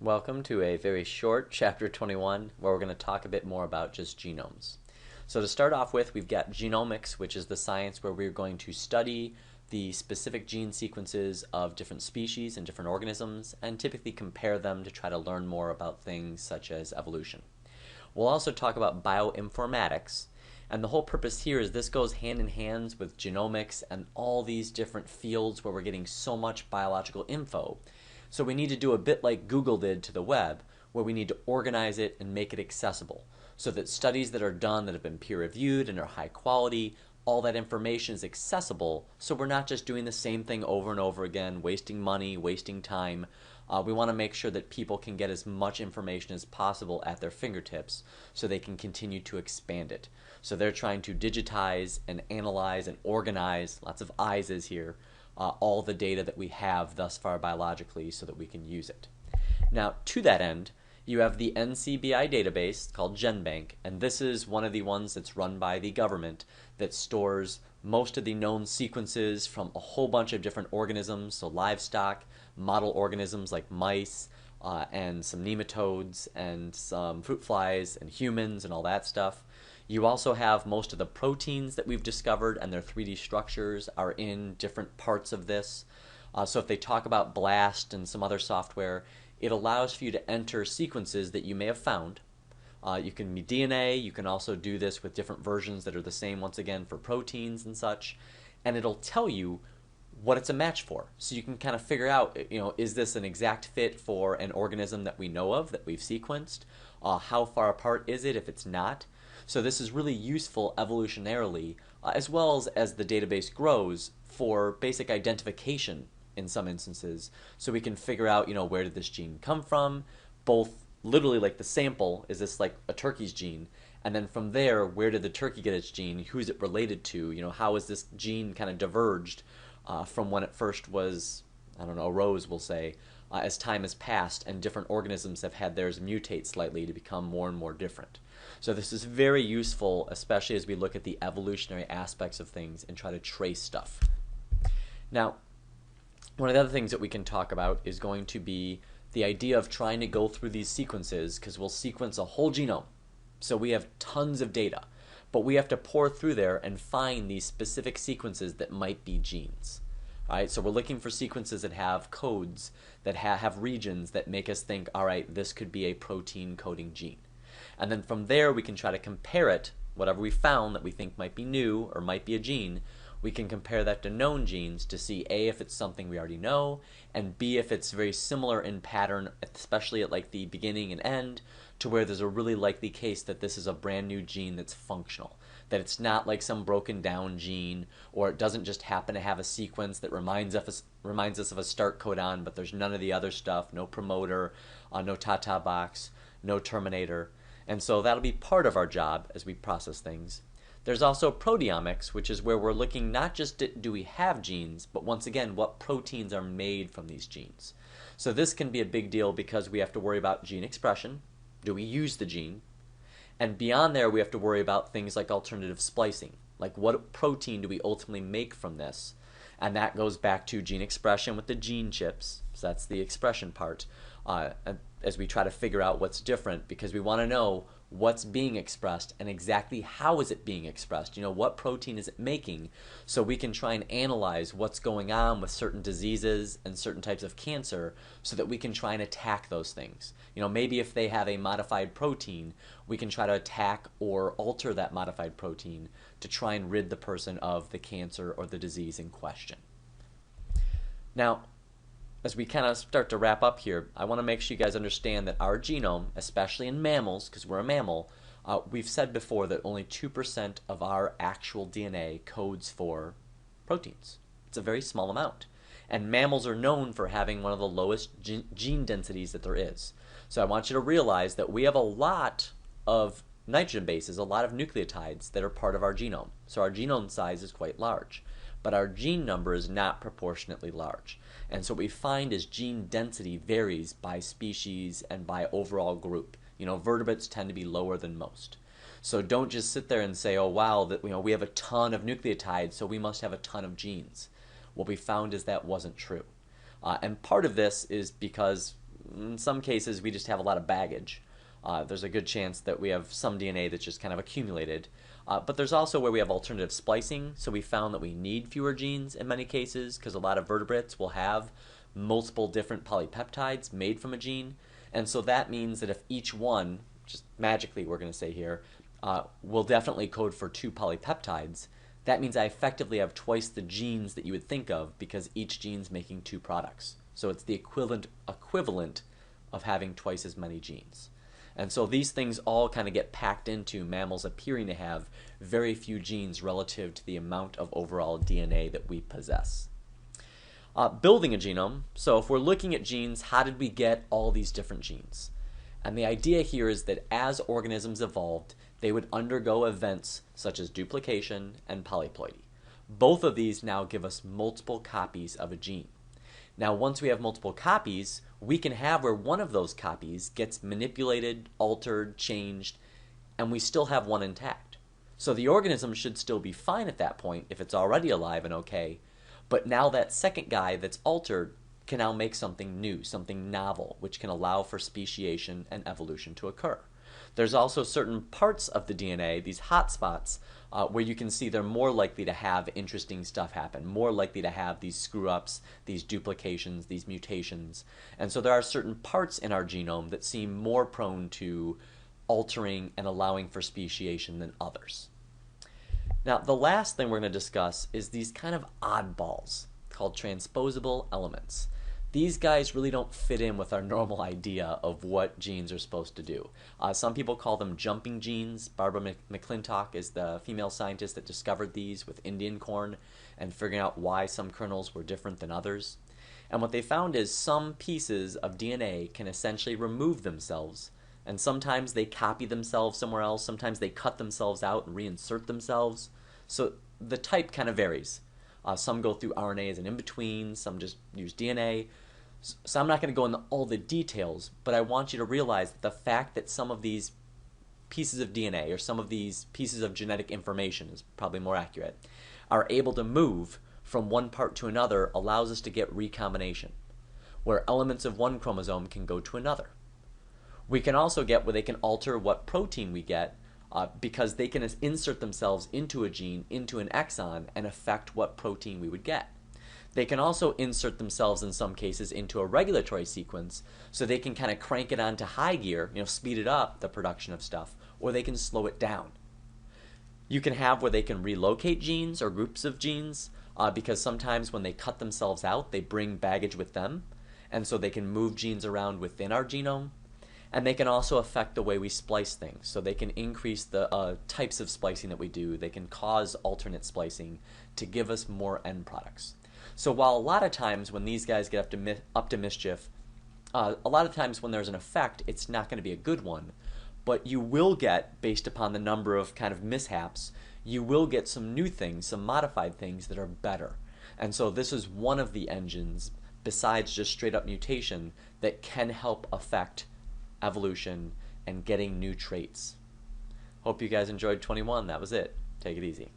Welcome to a very short chapter 21 where we're going to talk a bit more about just genomes. So to start off with, we've got genomics, which is the science where we're going to study the specific gene sequences of different species and different organisms and typically compare them to try to learn more about things such as evolution. We'll also talk about bioinformatics, and the whole purpose here is this goes hand in hand with genomics and all these different fields where we're getting so much biological info. So we need to do a bit like Google did to the web, where we need to organize it and make it accessible so that studies that are done that have been peer reviewed and are high quality, all that information is accessible, so we're not just doing the same thing over and over again, wasting money, wasting time. We want to make sure that people can get as much information as possible at their fingertips so they can continue to expand it. So they're trying to digitize and analyze and organize, lots of I's here, all the data that we have thus far biologically so that we can use it. Now, to that end, you have the NCBI database called GenBank, and this is one of the ones that's run by the government that stores most of the known sequences from a whole bunch of different organisms, so livestock, model organisms like mice, and some nematodes, and some fruit flies, and humans, and all that stuff. You also have most of the proteins that we've discovered and their 3D structures are in different parts of this. So if they talk about BLAST and some other software, it allows for you to enter sequences that you may have found. You can be DNA, you can also do this with different versions that are the same once again for proteins and such, and it'll tell you what it's a match for. So you can kind of figure out, is this an exact fit for an organism that we know of, that we've sequenced? How far apart is it if it's not? So this is really useful evolutionarily, as well as the database grows for basic identification in some instances. So we can figure out, where did this gene come from, both literally like the sample, is this like a turkey's gene? And then from there, where did the turkey get its gene? Who's it related to? How is this gene kind of diverged from when it first was, I don't know, a rose, we'll say, as time has passed and different organisms have had theirs mutate slightly to become more and more different. So this is very useful, especially as we look at the evolutionary aspects of things and try to trace stuff. Now, one of the other things that we can talk about is going to be the idea of trying to go through these sequences, because we'll sequence a whole genome. So we have tons of data, but we have to pour through there and find these specific sequences that might be genes. All right, so we're looking for sequences that have codes, that have regions that make us think, all right, this could be a protein coding gene. And then from there, we can try to compare it, whatever we found that we think might be new or might be a gene, we can compare that to known genes to see A, if it's something we already know, and B, if it's very similar in pattern, especially at like the beginning and end, to where there's a really likely case that this is a brand new gene that's functional, that it's not like some broken down gene, or it doesn't just happen to have a sequence that reminds us of a start codon, but there's none of the other stuff, no promoter, no Tata box, no terminator. And so that'll be part of our job as we process things. There's also proteomics, which is where we're looking not just at do we have genes, but once again, what proteins are made from these genes. So this can be a big deal because we have to worry about gene expression. Do we use the gene? And beyond there, we have to worry about things like alternative splicing. Like what protein do we ultimately make from this? And that goes back to gene expression with the gene chips. So that's the expression part. As we try to figure out what's different, because we want to know what's being expressed and exactly how is it being expressed. What protein is it making, so we can try and analyze what's going on with certain diseases and certain types of cancer so that we can try and attack those things. Maybe if they have a modified protein, we can try to attack or alter that modified protein to try and rid the person of the cancer or the disease in question. Now, as we kind of start to wrap up here, I want to make sure you guys understand that our genome, especially in mammals, because we're a mammal, we've said before that only 2% of our actual DNA codes for proteins. It's a very small amount. And mammals are known for having one of the lowest gene densities that there is. So I want you to realize that we have a lot of nitrogen bases, a lot of nucleotides that are part of our genome. So our genome size is quite large. But our gene number is not proportionately large. And so what we find is gene density varies by species and by overall group. Vertebrates tend to be lower than most. So don't just sit there and say, oh wow, that we have a ton of nucleotides, so we must have a ton of genes. What we found is that wasn't true. And part of this is because in some cases we just have a lot of baggage. There's a good chance that we have some DNA that's just kind of accumulated. But there's also where we have alternative splicing, so we found that we need fewer genes in many cases because a lot of vertebrates will have multiple different polypeptides made from a gene. And so that means that if each one, just magically we're going to say here, will definitely code for 2 polypeptides, that means I effectively have twice the genes that you would think of because each gene's making 2 products. So it's the equivalent of having twice as many genes. And so these things all kind of get packed into mammals appearing to have very few genes relative to the amount of overall DNA that we possess. Building a genome, so if we're looking at genes, how did we get all these different genes? And the idea here is that as organisms evolved, they would undergo events such as duplication and polyploidy. Both of these now give us multiple copies of a gene. Now, once we have multiple copies, we can have where one of those copies gets manipulated, altered, changed, and we still have one intact. So the organism should still be fine at that point if it's already alive and okay, but now that second guy that's altered can now make something new, something novel, which can allow for speciation and evolution to occur. There's also certain parts of the DNA, these hotspots, where you can see they're more likely to have interesting stuff happen, more likely to have these screw-ups, these duplications, these mutations. And so there are certain parts in our genome that seem more prone to altering and allowing for speciation than others. Now, the last thing we're going to discuss is these kind of oddballs called transposable elements. These guys really don't fit in with our normal idea of what genes are supposed to do. Some people call them jumping genes. Barbara McClintock is the female scientist that discovered these with Indian corn and figuring out why some kernels were different than others. And what they found is some pieces of DNA can essentially remove themselves, and sometimes they copy themselves somewhere else, sometimes they cut themselves out and reinsert themselves. So the type kind of varies. Some go through RNA as an in-between, some just use DNA. So I'm not going to go into all the details, but I want you to realize that the fact that some of these pieces of DNA, or some of these pieces of genetic information is probably more accurate, are able to move from one part to another allows us to get recombination, where elements of one chromosome can go to another. We can also get where they can alter what protein we get because they can insert themselves into a gene, into an exon, and affect what protein we would get. They can also insert themselves in some cases into a regulatory sequence, so they can kind of crank it on to high gear, speed it up, the production of stuff, or they can slow it down. You can have where they can relocate genes or groups of genes, because sometimes when they cut themselves out, they bring baggage with them, and so they can move genes around within our genome. And they can also affect the way we splice things. So they can increase the types of splicing that we do. They can cause alternate splicing to give us more end products. So while a lot of times when these guys get up to mischief, a lot of times when there's an effect, it's not going to be a good one. But you will get, based upon the number of kind of mishaps, you will get some new things, some modified things that are better. And so this is one of the engines, besides just straight up mutation, that can help affect evolution and getting new traits. Hope you guys enjoyed 21. That was it. Take it easy.